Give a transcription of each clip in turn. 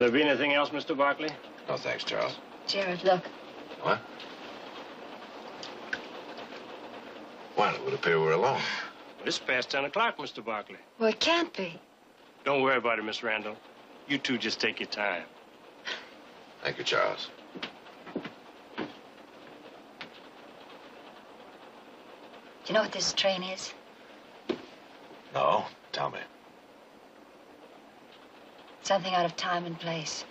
There be anything else, Mr. Barkley? No, thanks, Charles. Jared, look. What? Well, it would appear we're alone. Well, it's past 10 o'clock, Mr. Barkley. Well, it can't be. Don't worry about it, Miss Randall. You two just take your time. Thank you, Charles. Do you know what this train is? No, tell me. Something out of time and place.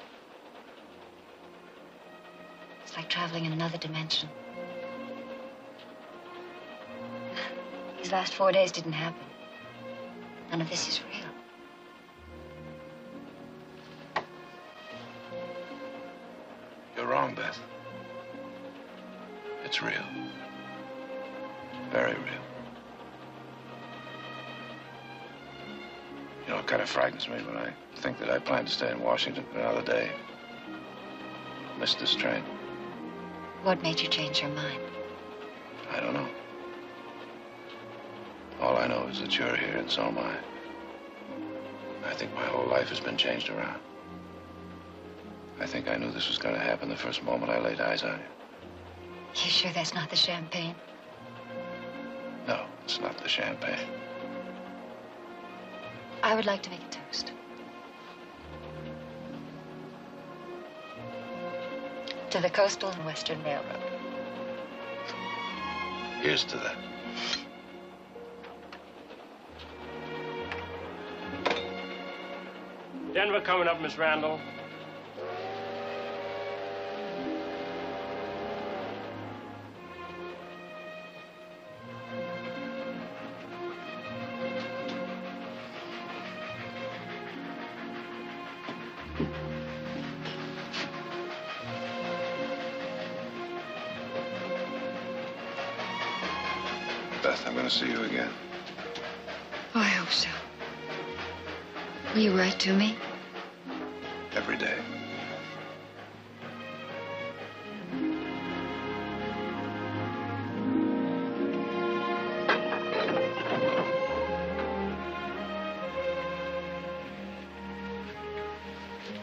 It's like traveling in another dimension. These last 4 days didn't happen. None of this is real. You're wrong, Beth. It's real. Very real. You know, it kind of frightens me when I think that I plan to stay in Washington for another day. Miss this train. What made you change your mind? I don't know. All I know is that you're here and so am I. I think my whole life has been changed around. I think I knew this was going to happen the first moment I laid eyes on you. You sure that's not the champagne? No, it's not the champagne. I would like to make a toast. To the Coastal and Western Railroad. Here's to that. Denver coming up, Miss Randall. Beth, I'm going to see you again. Oh, I hope so. Will you write to me? Every day.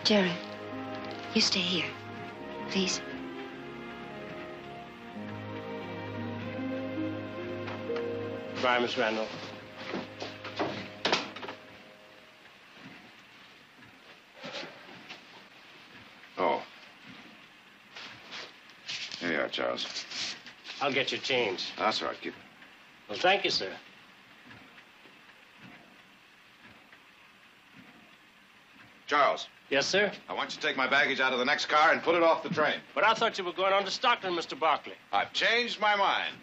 Jared, you stay here, please. Bye, Miss Randall. Oh. Here you are, Charles. I'll get your change. That's all right, keep it. Well, thank you, sir. Charles, Yes, sir? I want you to take my baggage out of the next car and put it off the train. But I thought you were going on to Stockton, Mr. Barkley. I've changed my mind.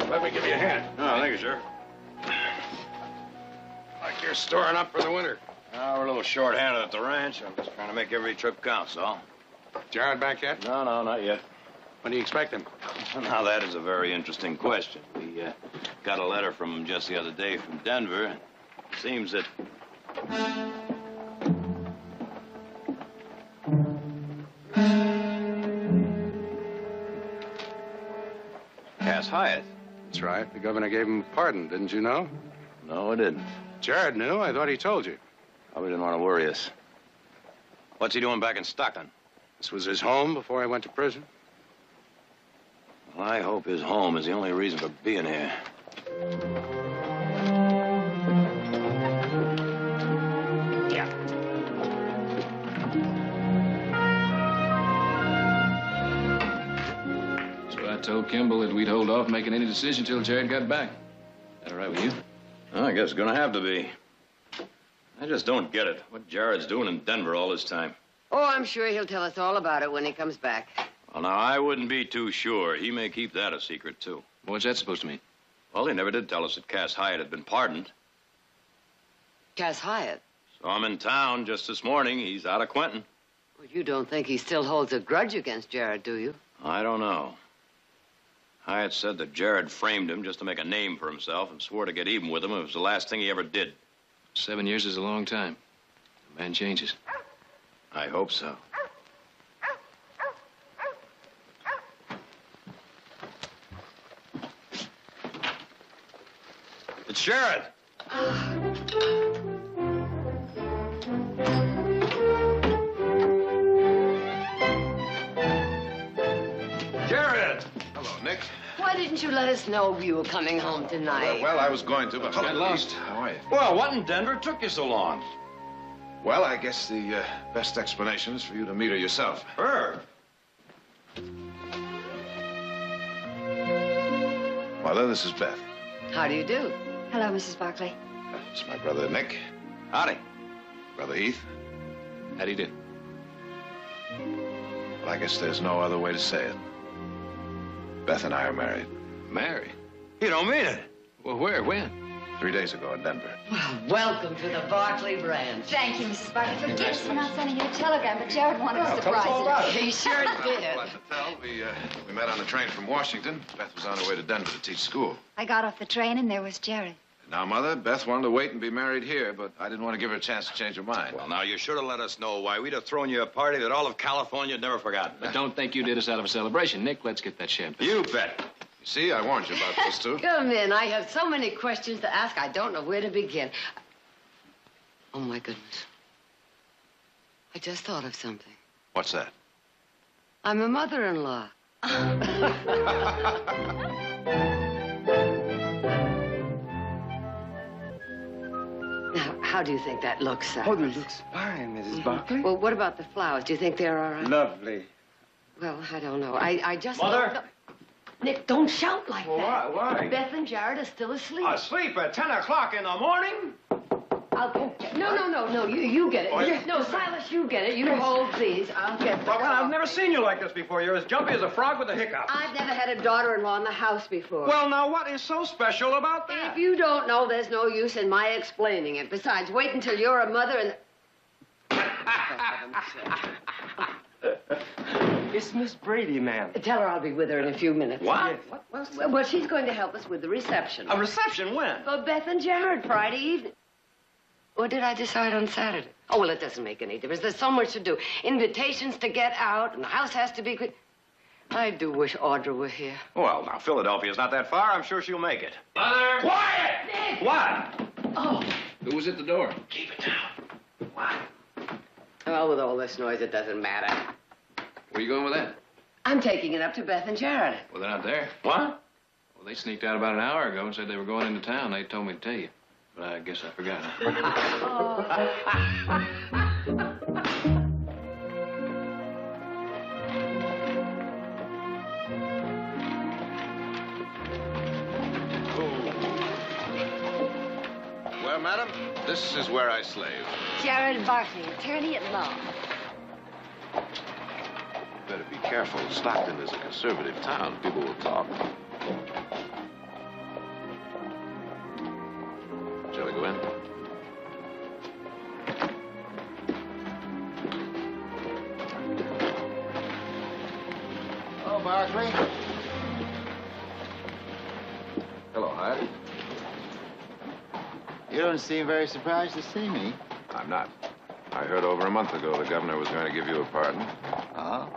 Let me give you a hand. Oh, thank you, sir. Like you're storing up for the winter. We're a little short-handed at the ranch. I'm just trying to make every trip count, so. Jared back yet? No, not yet. When do you expect him? Now, that is a very interesting question. We got a letter from him just the other day from Denver. It seems that... Cass Hyatt. That's right. The governor gave him a pardon, didn't you know? No, I didn't. Jared knew. I thought he told you. Probably didn't want to worry us. What's he doing back in Stockton? This was his home before he went to prison? Well, I hope his home is the only reason for being here. Yeah. So I told Kimble that we'd hold off making any decision till Jared got back. That all right with you? Well, I guess it's gonna have to be. I just don't get it. What Jared's doing in Denver all this time. Oh, I'm sure he'll tell us all about it when he comes back. Well, now, I wouldn't be too sure. He may keep that a secret, too. What's that supposed to mean? Well, he never did tell us that Cass Hyatt had been pardoned. Cass Hyatt? Saw him in town just this morning. He's out of Quentin. Well, you don't think he still holds a grudge against Jared, do you? I don't know. Hyatt said that Jared framed him just to make a name for himself and swore to get even with him if it was the last thing he ever did. 7 years is a long time. A man changes. I hope so. It's Jared. Jared! Hello, Nick. Why didn't you let us know you were coming home tonight? Well, I was going to, but... Got lost. How are you? Well, what in Denver took you so long? Well, I guess the best explanation is for you to meet her yourself. Her? Mother, this is Beth. How do you do? Hello, Mrs. Barkley. It's my brother, Nick. Howdy. Brother Heath. How do you do? Well, I guess there's no other way to say it. Beth and I are married. Married? You don't mean it. Well, where? When? 3 days ago in Denver. Well, welcome to the Barkley branch. Thank you, Mrs. Barkley. Forgive us for not sending you a telegram, but Jared wanted to surprise you. He sure did. Well, I should tell. We met on the train from Washington. Beth was on her way to Denver to teach school. I got off the train, and there was Jared. Now, Mother, Beth wanted to wait and be married here, but I didn't want to give her a chance to change her mind. Well, now, you should have let us know why. We'd have thrown you a party that all of California had never forgotten. But don't think you did us out of a celebration. Nick, let's get that champagne. You bet. You see, I warned you about those two. Come in. I have so many questions to ask, I don't know where to begin. Oh, my goodness. I just thought of something. What's that? I'm a mother-in-law. Now, how do you think that looks, Cyrus? Oh, it looks fine, Mrs. Barkley. Well, what about the flowers? Do you think they're all right? Lovely. Well, I don't know. I just... Mother? No. Nick, don't shout like Well, that. why? Beth and Jared are still asleep. Asleep at 10 o'clock in the morning? I'll go get... No, you get it. Oh, yeah. No, Silas, you get it. You hold these. I'll get the Well, I've coffee. never seen you like this before. You're as jumpy as a frog with a hiccup. I've never had a daughter-in-law in the house before. Well, now, what is so special about that? If you don't know, there's no use in my explaining it. Besides, wait until you're a mother and... It's Miss Brady, ma'am. Tell her I'll be with her in a few minutes. What? Well, she's going to help us with the reception. A reception when? For Beth and Jared, Friday evening. Or did I decide on Saturday? Oh, well, it doesn't make any difference. There's so much to do. Invitations to get out, and the house has to be good. I do wish Audra were here. Well, now, Philadelphia's not that far. I'm sure she'll make it. Mother! Quiet! Nick! What? Oh. Who was at the door? Keep it down. What? Well, with all this noise, it doesn't matter. Where you going with that? I'm taking it up to Beth and Jared. Well, they're not there. What? Well, they sneaked out about an hour ago and said they were going into town. They told me to tell you. But I guess I forgot. Well, madam, this is where I slave. Jared Barkley, attorney at law. Better be careful. Stockton is a conservative town. People will talk. Shall I go in? Oh, Barkley. Hello, Hyatt. You don't seem very surprised to see me. I'm not. I heard over a month ago the governor was going to give you a pardon. Oh?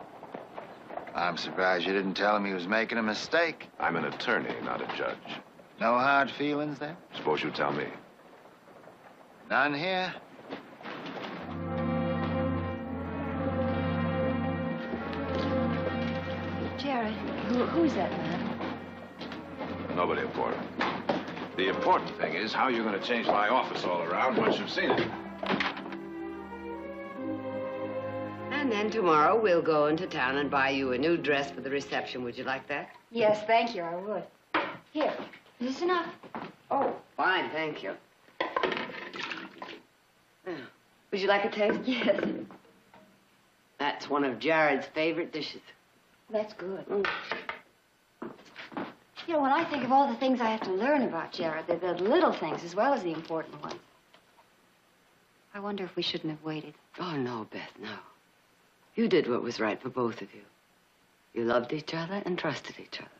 I'm surprised you didn't tell him he was making a mistake. I'm an attorney, not a judge. No hard feelings there? Suppose you tell me. None here? Jared, who's that man? Nobody important. The important thing is how you're going to change my office all around once you've seen it. And then tomorrow we'll go into town and buy you a new dress for the reception. Would you like that? Yes, thank you, I would. Here, is this enough? Oh, fine, thank you. Now, would you like a taste? Yes. That's one of Jared's favorite dishes. That's good. You know, when I think of all the things I have to learn about Jared, they're the little things as well as the important ones. I wonder if we shouldn't have waited. Oh, no, Beth, no. You did what was right for both of you. You loved each other and trusted each other.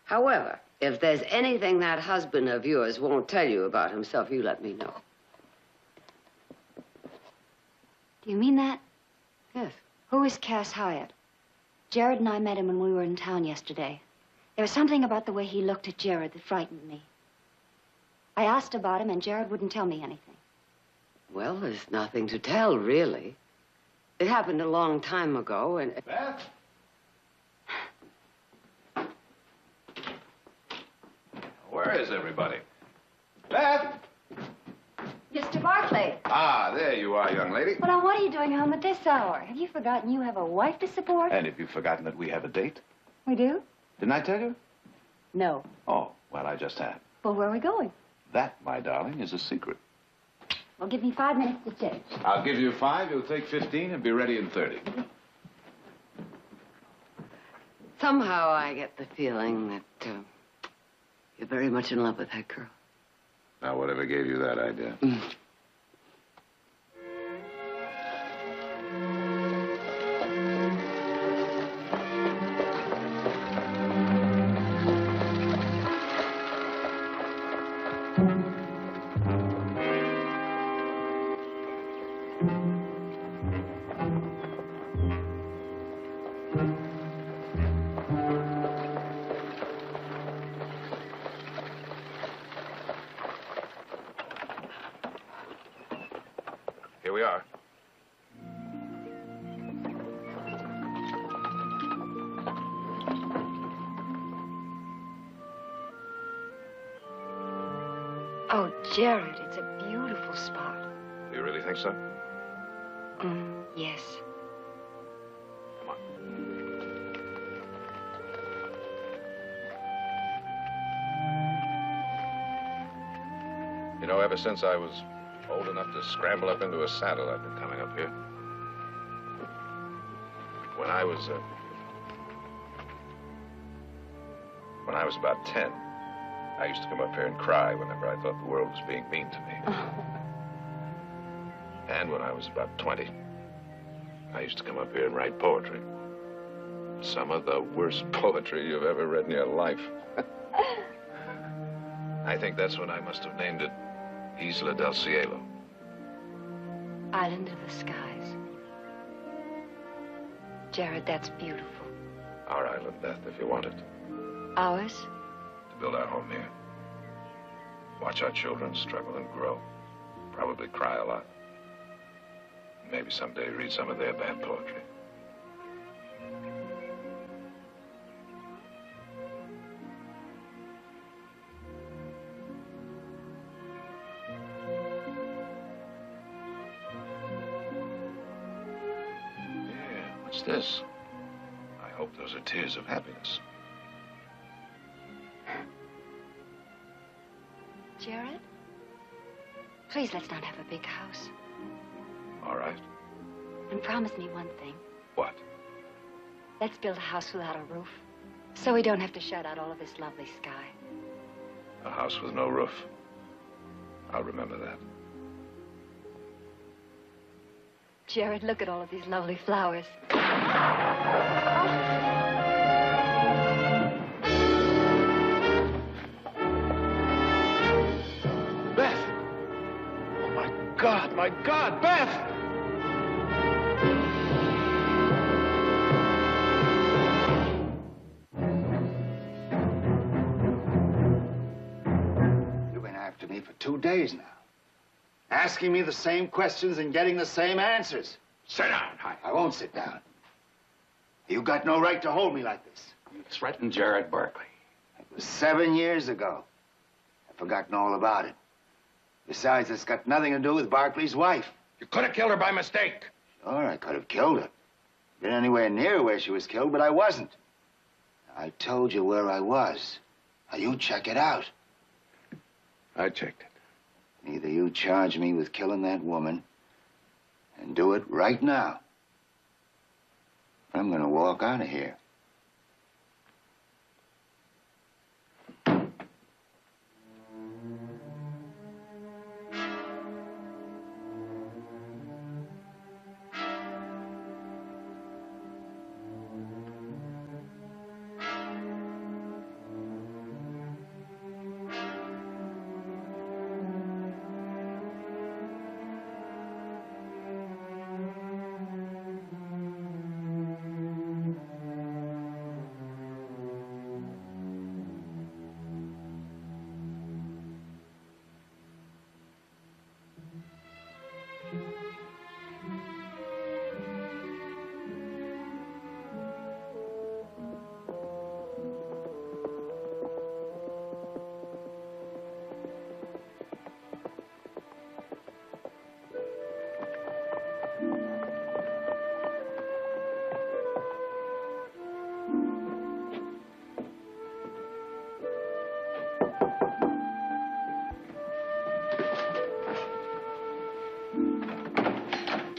However, if there's anything that husband of yours won't tell you about himself, you let me know. Do you mean that? Yes. Who is Cass Hyatt? Jared and I met him when we were in town yesterday. There was something about the way he looked at Jared that frightened me. I asked about him, and Jared wouldn't tell me anything. Well, there's nothing to tell, really. It happened a long time ago, and... Beth? Where is everybody? Beth? Mr. Barclay. Ah, there you are, young lady. Well, now, what are you doing home at this hour? Have you forgotten you have a wife to support? And have you forgotten that we have a date? We do? Didn't I tell you? No. Oh, well, I just have. Well, where are we going? That, my darling, is a secret. Well, give me 5 minutes to change. I'll give you 5, you'll take 15, and be ready in 30. Somehow I get the feeling that you're very much in love with that girl. Now, whatever gave you that idea? Here we are. Oh, Jared, it's a beautiful spot. Do you really think so? Yes. Come on. You know, ever since I was old enough to scramble up into a saddle, I've been coming up here. When I was about 10, I used to come up here and cry whenever I thought the world was being mean to me. And when I was about 20, I used to come up here and write poetry. Some of the worst poetry you've ever read in your life. I think that's when I must have named it Isla del Cielo. Island of the skies. Jared, that's beautiful. Our island, Beth, if you want it. Ours? To build our home here. Watch our children struggle and grow. Probably cry a lot. Maybe someday read some of their bad poetry. What's this? I hope those are tears of happiness. Jared? Please, let's not have a big house. All right. And promise me one thing. What? Let's build a house without a roof, so we don't have to shut out all of this lovely sky. A house with no roof. I'll remember that. Jared, look at all of these lovely flowers. Beth! Oh, my God, Beth! You've been after me for 2 days now. Asking me the same questions and getting the same answers. Sit down, Hi. I won't sit down. You got no right to hold me like this. You threatened Jared Barkley. It was 7 years ago. I've forgotten all about it. Besides, it's got nothing to do with Barkley's wife. You could have killed her by mistake. Sure, I could have killed her. Been anywhere near where she was killed, but I wasn't. I told you where I was. Now, you check it out. I checked it. Either you charge me with killing that woman, and do it right now, or I'm gonna walk out of here.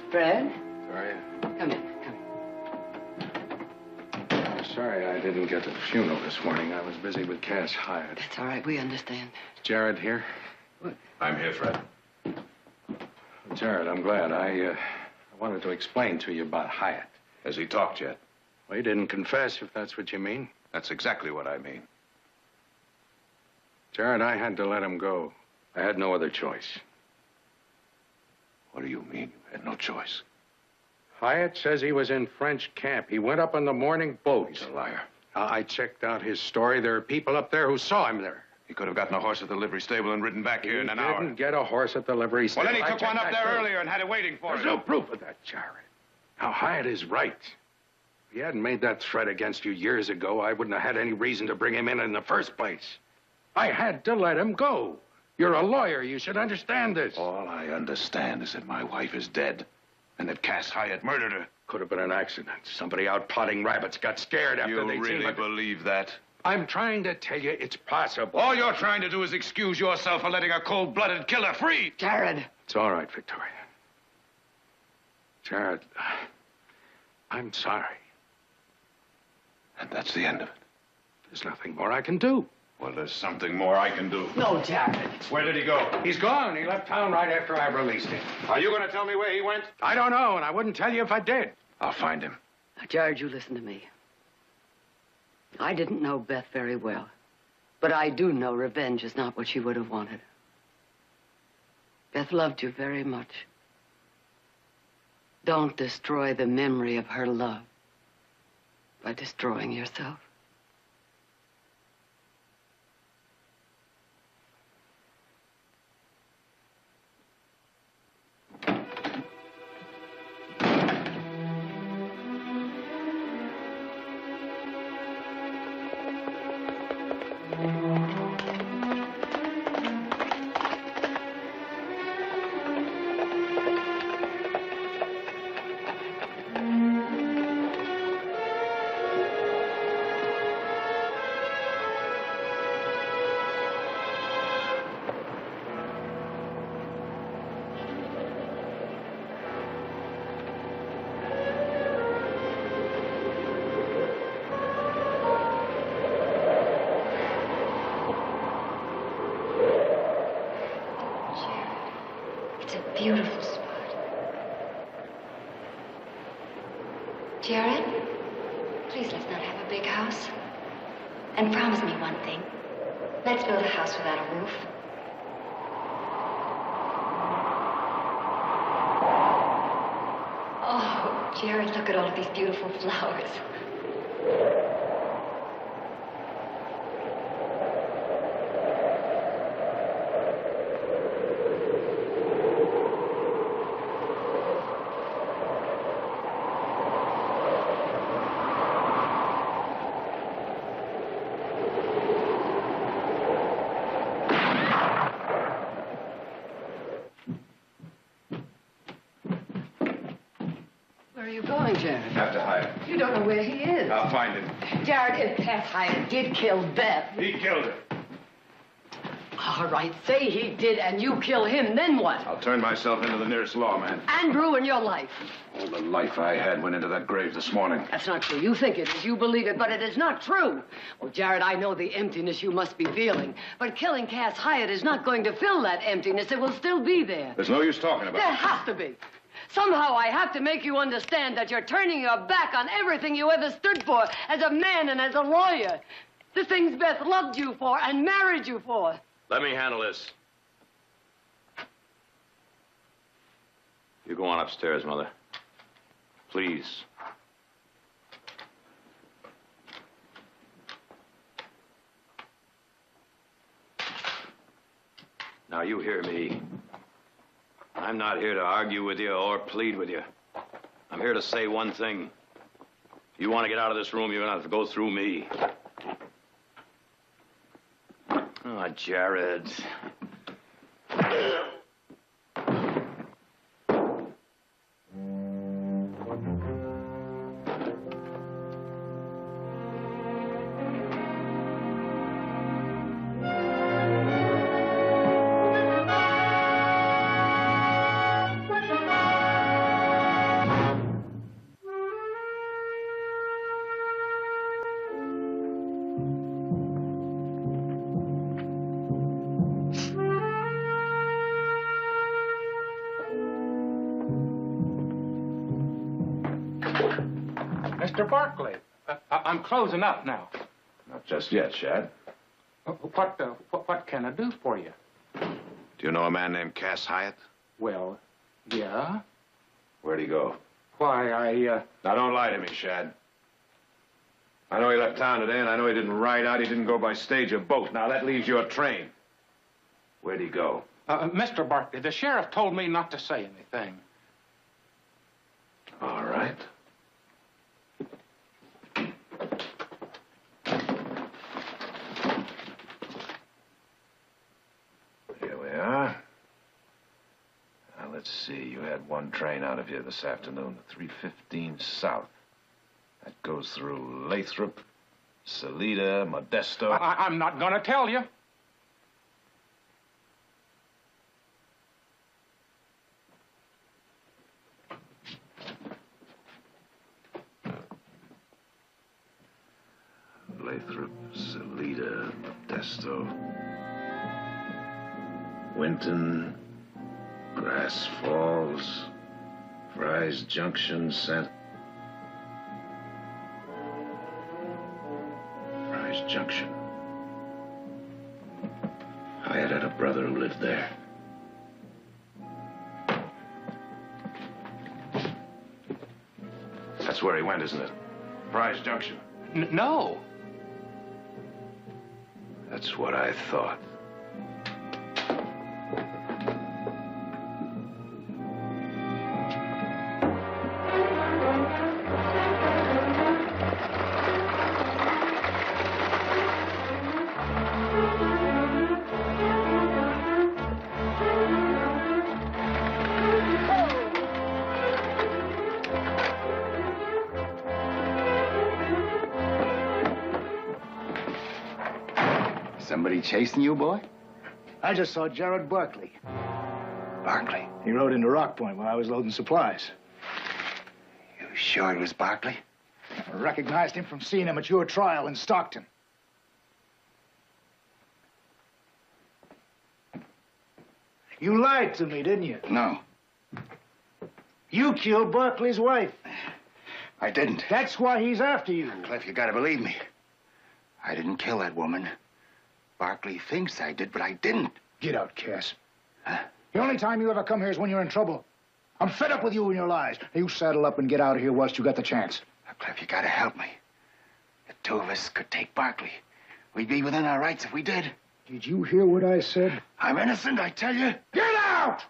Fred? Sorry. Come in, come Sorry I didn't get to the funeral this morning. I was busy with Cass Hyatt. That's all right, we understand. Jared here? I'm here, Fred. Jared, I'm glad. I wanted to explain to you about Hyatt. Has he talked yet? Well, he didn't confess, if that's what you mean. That's exactly what I mean. Jared, I had to let him go. I had no other choice. What do you mean you had no choice? Hyatt says he was in French camp. He went up on the morning boat. He's a liar. I checked out his story. There are people up there who saw him there. He could have gotten a horse at the livery stable and ridden back here in an hour. He didn't get a horse at the livery stable. Well, then he I took checked one up that there too. earlier and had it waiting for There's him. no proof of that, Jared. Now, Hyatt is right. If he hadn't made that threat against you years ago, I wouldn't have had any reason to bring him in the first place. I had to let him go. You're a lawyer. You should understand this. All I understand is that my wife is dead and that Cass Hyatt murdered her. Could have been an accident. Somebody out potting rabbits got scared after You they'd seen really what... believe that? I'm trying to tell you it's possible. All you're trying to do is excuse yourself for letting a cold-blooded killer free. Jared! It's all right, Victoria. Jared, I'm sorry. And that's the end of it. There's nothing more I can do. Well, there's something more I can do. No, Jared. Where did he go? He's gone. He left town right after I released him. Are you going to tell me where he went? I don't know, and I wouldn't tell you if I did. I'll find him. Now, Jared, you listen to me. I didn't know Beth very well, but I do know revenge is not what she would have wanted. Beth loved you very much. Don't destroy the memory of her love by destroying yourself. Beautiful spot. Jared, please let's not have a big house. And promise me one thing. Let's build a house without a roof. Oh, Jared, look at all of these beautiful flowers. You don't know where he is. I'll find him. Jared, if Cass Hyatt did kill Beth... He killed her. All right, say he did and you kill him, then what? I'll turn myself into the nearest lawman. And ruin your life. All the life I had went into that grave this morning. That's not true. You think it is, you believe it, but it is not true. Oh, Jared, I know the emptiness you must be feeling, but killing Cass Hyatt is not going to fill that emptiness. It will still be there. There's no use talking about There it. has to be. Somehow I have to make you understand that you're turning your back on everything you ever stood for as a man and as a lawyer. The things Beth loved you for and married you for. Let me handle this. You go on upstairs, Mother. Please. Now, you hear me. I'm not here to argue with you or plead with you. I'm here to say one thing. If you want to get out of this room, you're going to have to go through me. Oh, Jared. Mr. Barkley, I'm closing up now. Not just yet, Shad. What can I do for you? Do you know a man named Cass Hyatt? Well, yeah. Where'd he go? Why, Now, don't lie to me, Shad. I know he left town today, and I know he didn't ride out. He didn't go by stage or boat. Now, that leaves you a train. Where'd he go? Mr. Barkley, the sheriff told me not to say anything. All right. Here we are. Now, let's see. You had one train out of here this afternoon, the 315 South. That goes through Lathrop, Salida, Modesto. I'm not gonna tell you. Lathrop, Salida, Modesto, Winton, Grass Falls, Fry's Junction, Fry's Junction. I had a brother who lived there. That's where he went, isn't it? Fry's Junction. No. That's what I thought. Somebody chasing you, boy? I just saw Jared Barkley. Barkley? He rode into Rock Point while I was loading supplies. You sure it was Barkley? I recognized him from seeing him at your trial in Stockton. You lied to me, didn't you? No, You killed Barkley's wife. I didn't. That's why he's after you. Cliff, you gotta believe me. I didn't kill that woman. Barkley thinks I did, but I didn't. Get out, Cass. Huh? The only time you ever come here is when you're in trouble. I'm fed up with you and your lies. You saddle up and get out of here whilst you got the chance. Now, Cliff, you gotta help me. The two of us could take Barkley. We'd be within our rights if we did. Did you hear what I said? I'm innocent, I tell you. Get out!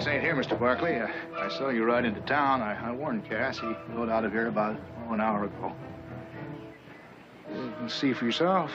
Cass ain't here, Mr. Barkley. I saw you ride into town. I warned Cass. He rode out of here about an hour ago. You can see for yourself.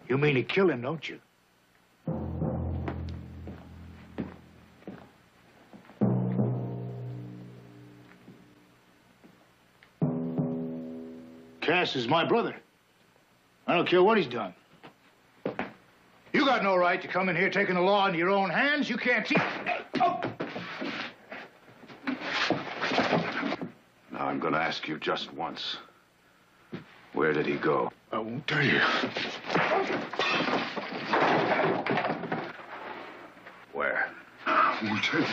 You mean to kill him, don't you? Cass is my brother. I don't care what he's done. You got no right to come in here taking the law into your own hands. You can't teach. Oh. Now, I'm going to ask you just once. Where did he go? I won't tell you. Where? I won't tell you.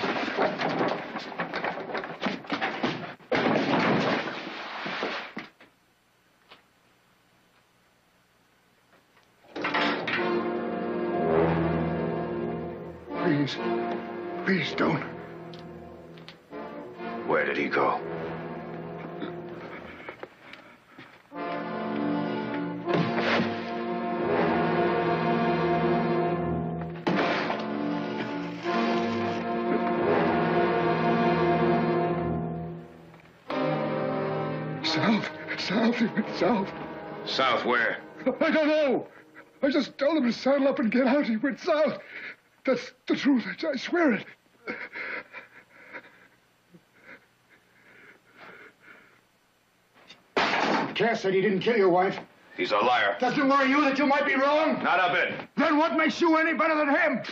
Please. Please don't. Where did he go? South, he went south. South where? I don't know. I just told him to saddle up and get out. He went south. That's the truth. I swear it. Cass said he didn't kill your wife. He's a liar. Doesn't it worry you that you might be wrong? Not a bit. Then what makes you any better than him?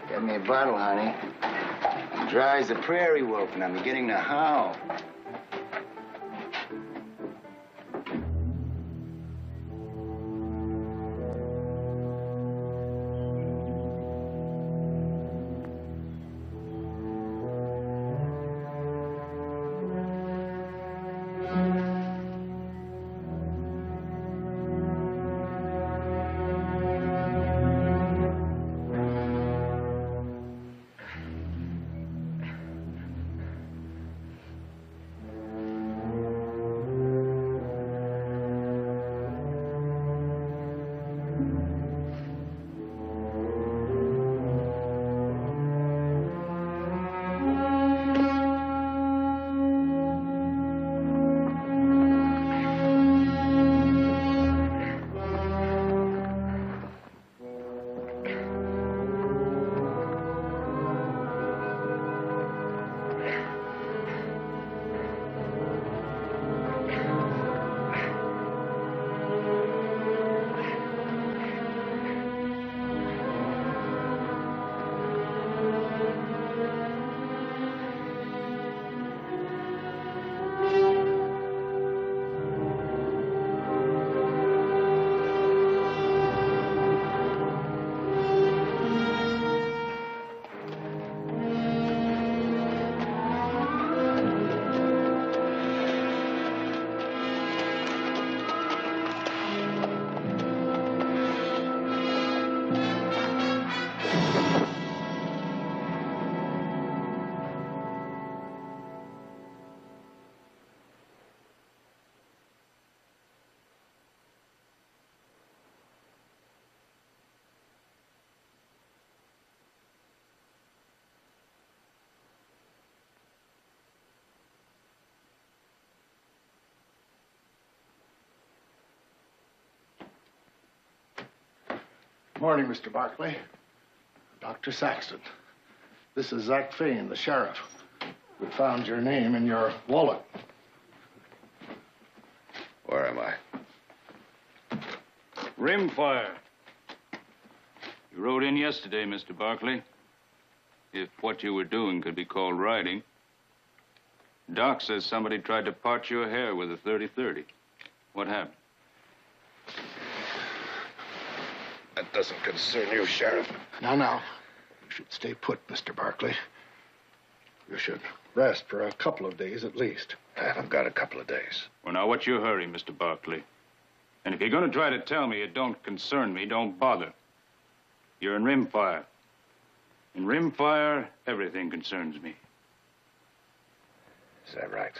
Get me a bottle, honey. I'm dry as a prairie wolf, and I'm beginning to howl. Morning, Mr. Barkley. Dr. Saxton. This is Zach Fain, the sheriff. We found your name in your wallet. Where am I? Rimfire. You rode in yesterday, Mr. Barkley. If what you were doing could be called riding. Doc says somebody tried to part your hair with a 30-30. What happened? That doesn't concern you, Sheriff. Now. You should stay put, Mr. Barkley. You should rest for a couple of days at least. I haven't got a couple of days. Well, now, what's your hurry, Mr. Barkley? And if you're going to try to tell me it don't concern me, don't bother. You're in Rimfire. In Rimfire, everything concerns me. Is that right?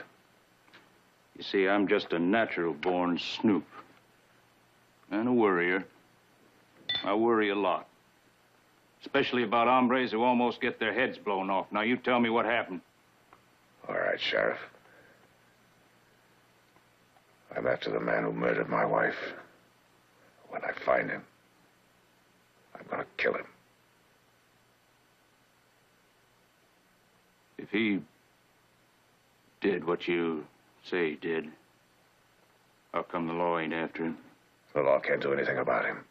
You see, I'm just a natural-born snoop. And a worrier. I worry a lot. Especially about hombres who almost get their heads blown off. Now, you tell me what happened. All right, Sheriff. I'm after the man who murdered my wife. When I find him, I'm gonna kill him. If he did what you say he did, how come the law ain't after him? The law can't do anything about him.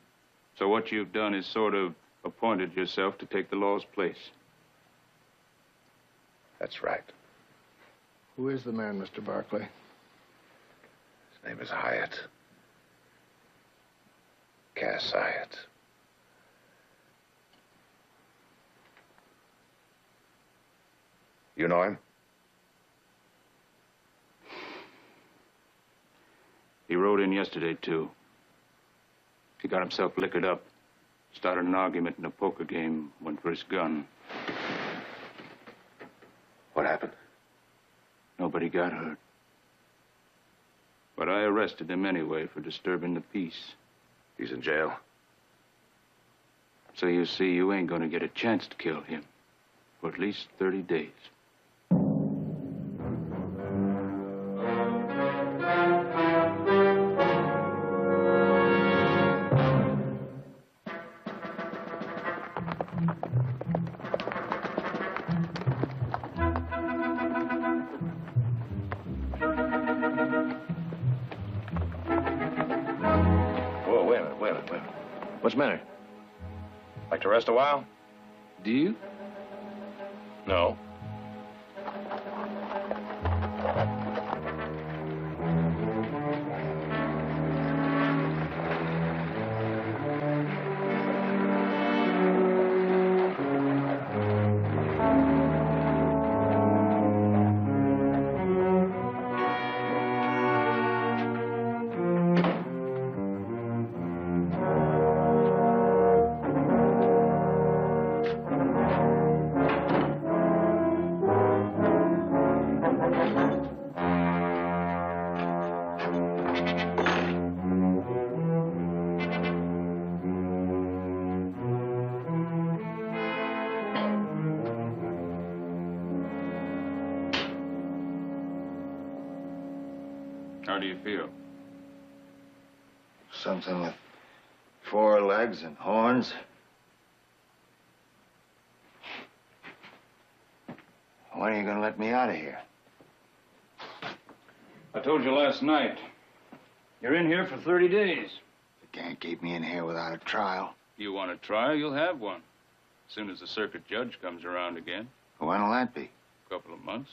So what you've done is sort of appointed yourself to take the law's place. That's right. Who is the man, Mr. Barkley? His name is Hyatt. Cass Hyatt. You know him? He rode in yesterday, too. He got himself liquored up. Started an argument in a poker game, went for his gun. What happened? Nobody got hurt. But I arrested him anyway for disturbing the peace. He's in jail. So you see, you ain't gonna get a chance to kill him for at least 30 days. What's the matter? Like to rest a while? Do you? No. How do you feel? Something with 4 legs and horns. When are you gonna let me out of here? I told you last night. You're in here for 30 days. You can't keep me in here without a trial. You want a trial, you'll have one. As soon as the circuit judge comes around again. When'll that be? A couple of months.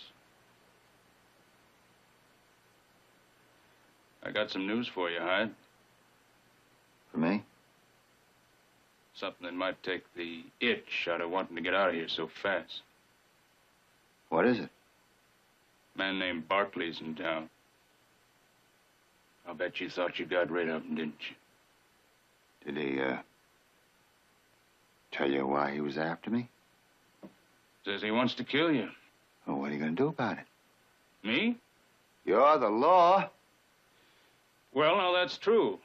I got some news for you, Hyde. For me? Something that might take the itch out of wanting to get out of here so fast. What is it? A man named Barkley's in town. I'll bet you thought you got rid of him, didn't you? Did he, tell you why he was after me? Says he wants to kill you. Well, what are you gonna do about it? Me? You're the law. Well, now, that's true.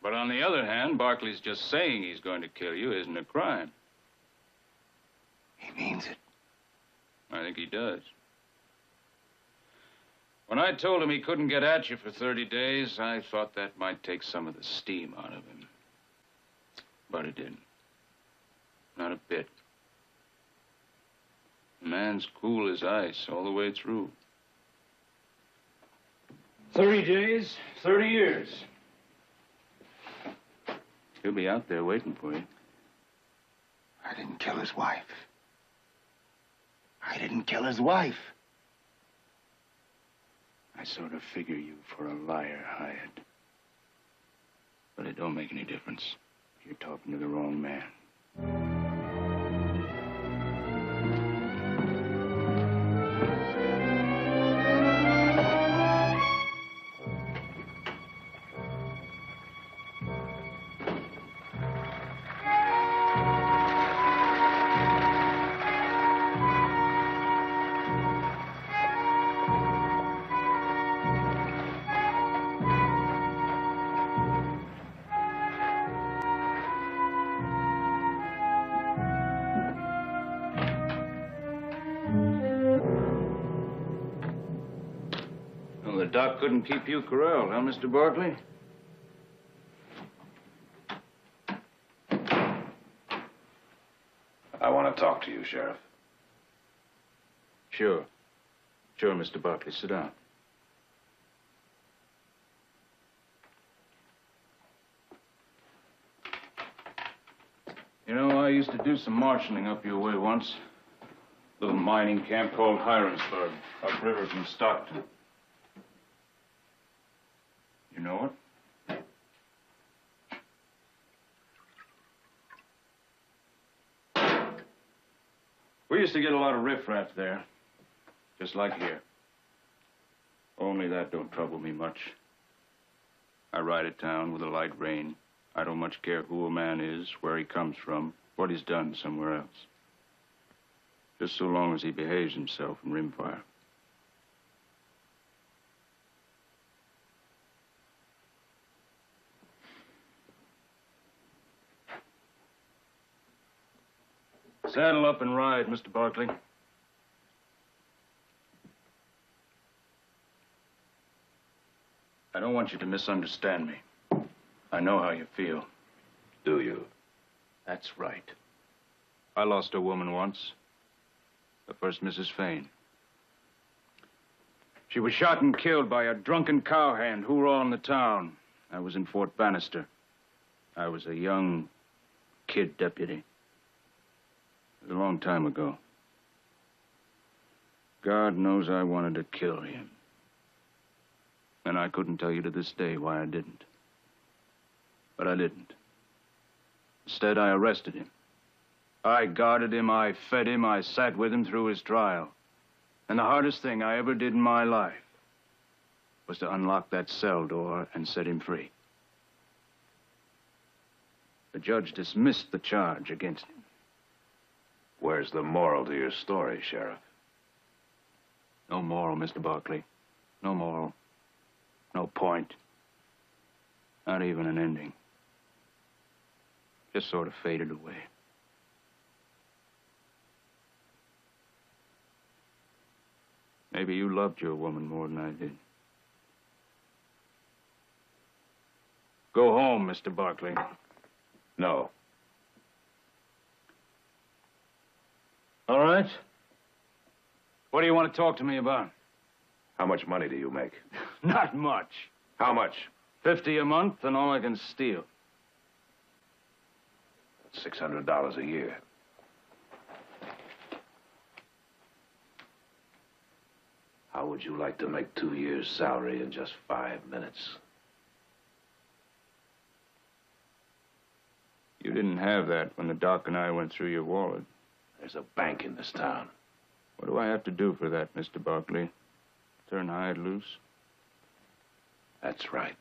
But on the other hand, Barkley's just saying he's going to kill you isn't a crime. He means it. I think he does. When I told him he couldn't get at you for 30 days, I thought that might take some of the steam out of him. But Nobody did. Not a bit. The man's cool as ice all the way through. 30 days, 30 years. He'll be out there waiting for you. I didn't kill his wife. I didn't kill his wife. I sort of figure you for a liar, Hyatt. But it don't make any difference. You're talking to the wrong man. Well, the doc couldn't keep you corralled, huh, Mr. Barkley? I want to talk to you, Sheriff. Sure. Sure, Mr. Barkley. Sit down. You know, I used to do some marshaling up your way once. Little mining camp called Hironsburg, upriver from Stockton. You know it? We used to get a lot of riffraff there, just like here. Only that don't trouble me much. I ride a town with a light rain. I don't much care who a man is, where he comes from, what he's done somewhere else. Just so long as he behaves himself in rimfire. Saddle up and ride, Mr. Barkley. I don't want you to misunderstand me. I know how you feel. Do you? That's right. I lost a woman once. The first Mrs. Fane. She was shot and killed by a drunken cowhand, hoorah in the town. I was in Fort Bannister. I was a young kid deputy. It was a long time ago. God knows I wanted to kill him. And I couldn't tell you to this day why I didn't. But I didn't. Instead, I arrested him. I guarded him, I fed him, I sat with him through his trial. And the hardest thing I ever did in my life was to unlock that cell door and set him free. The judge dismissed the charge against him. Where's the moral to your story, Sheriff? No moral, Mr. Barkley. No moral. No point. Not even an ending. Just sort of faded away. Maybe you loved your woman more than I did. Go home, Mr. Barkley. No. All right. What do you want to talk to me about? How much money do you make? Not much. How much? 50 a month and all I can steal. $600 a year. How would you like to make 2 years' salary in just 5 minutes? You didn't have that when the doc and I went through your wallet. There's a bank in this town. What do I have to do for that, Mr. Barkley? Turn Hyatt loose? That's right.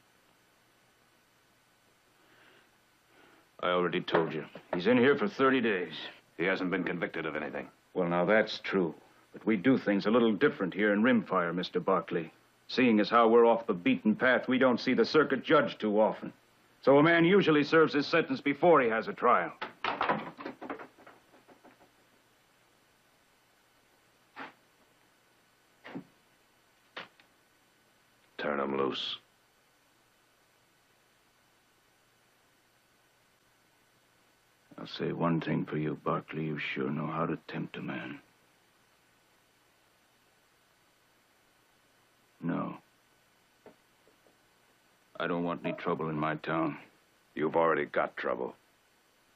I already told you. He's in here for 30 days. He hasn't been convicted of anything. Well, now, that's true. But we do things a little different here in Rimfire, Mr. Barkley. Seeing as how we're off the beaten path, we don't see the circuit judge too often. So a man usually serves his sentence before he has a trial. Turn him loose. I'll say one thing for you, Barkley. You sure know how to tempt a man. No. I don't want any trouble in my town. You've already got trouble.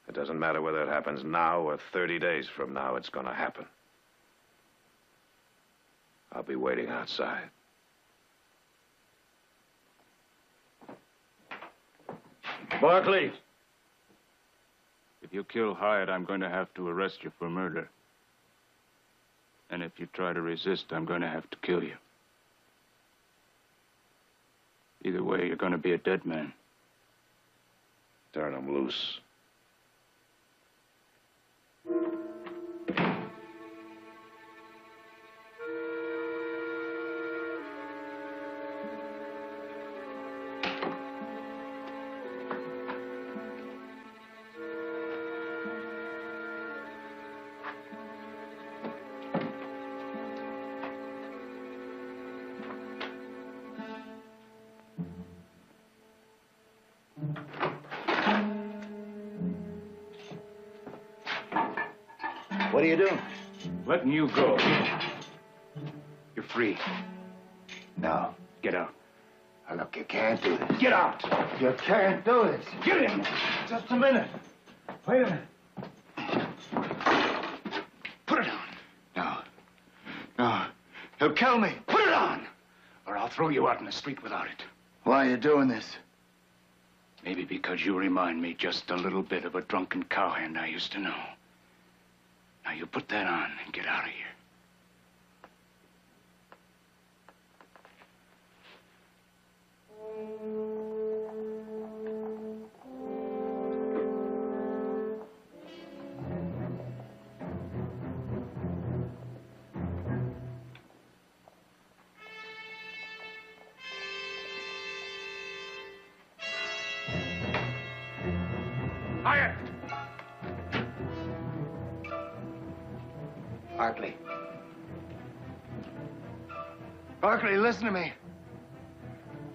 It doesn't matter whether it happens now or 30 days from now, it's gonna happen. I'll be waiting outside. Barkley! If you kill Hyatt, I'm going to have to arrest you for murder. And if you try to resist, I'm going to have to kill you. Either way, you're going to be a dead man. Turn him loose. What are you doing? Letting you go. You're free. No. Get out. Now, look, you can't do this. Get out! You can't do this. Get in! Just a minute. Wait a minute. Put it on. No. No. He'll kill me. Put it on! Or I'll throw you out in the street without it. Why are you doing this? Maybe because you remind me just a little bit of a drunken cowhand I used to know. Now you put that on and get out of here. Hyatt! Barkley. Barkley, listen to me.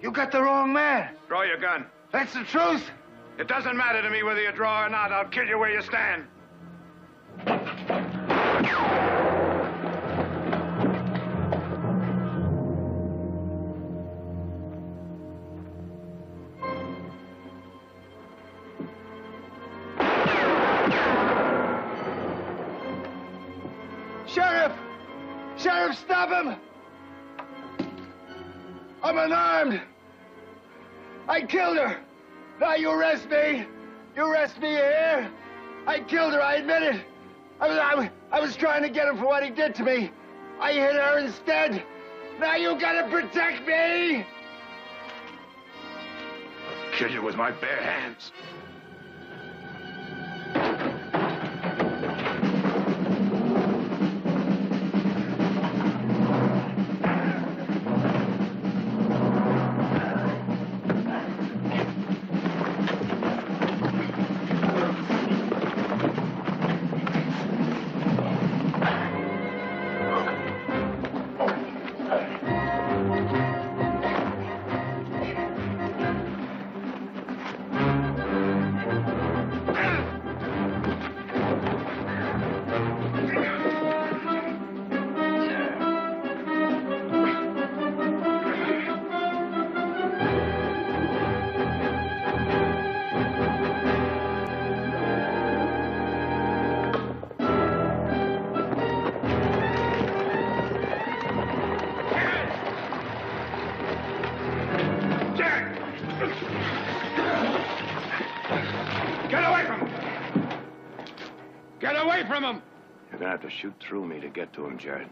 You got the wrong man. Draw your gun. That's the truth. It doesn't matter to me whether you draw or not. I'll kill you where you stand. Sheriff! Sheriff, stop him! I'm unarmed. I killed her. Now you arrest me. You arrest me here. I killed her, I admit it. I was trying to get him for what he did to me. I hit her instead. Now you gotta protect me! I'll kill you with my bare hands. From him! You're gonna have to shoot through me to get to him, Jared.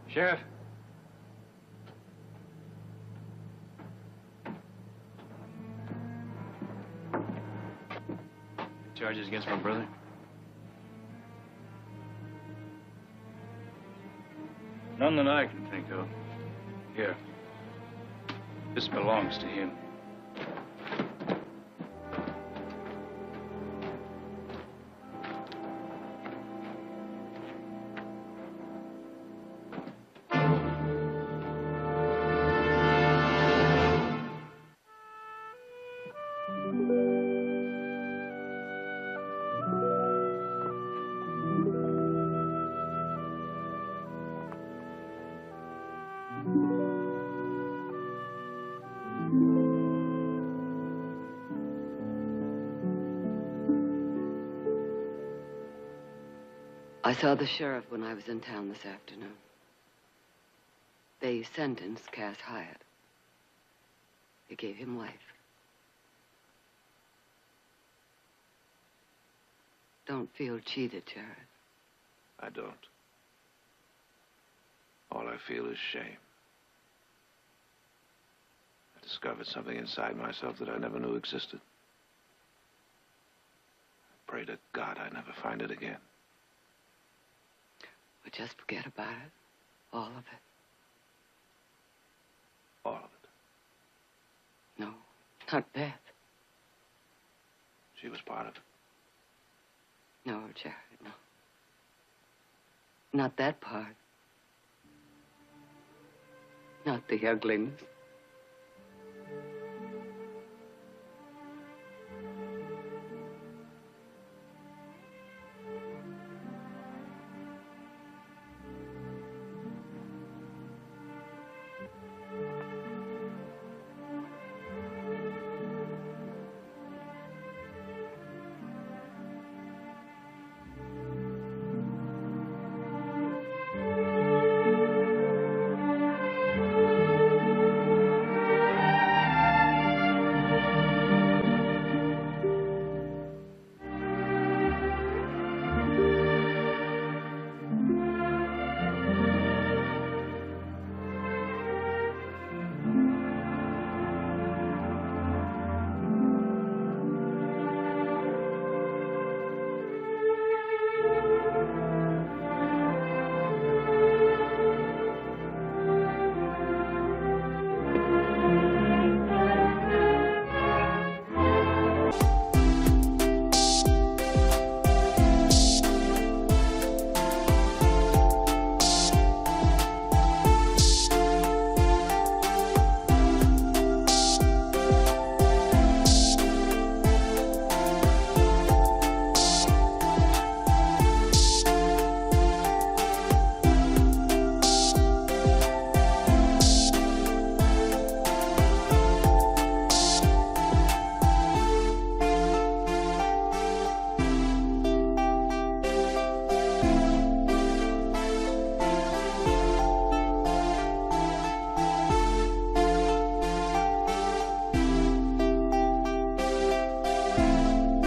Sheriff. Charges against my brother? None that I can think of. Here. This belongs to him. I saw the sheriff when I was in town this afternoon. They sentenced Cass Hyatt. They gave him life. Don't feel cheated, Jared. I don't. All I feel is shame. I discovered something inside myself that I never knew existed. I pray to God I never find it again. Well, just forget about it. All of it. All of it. No, not Beth. She was part of it. No, Jared, no. Not that part. Not the ugliness.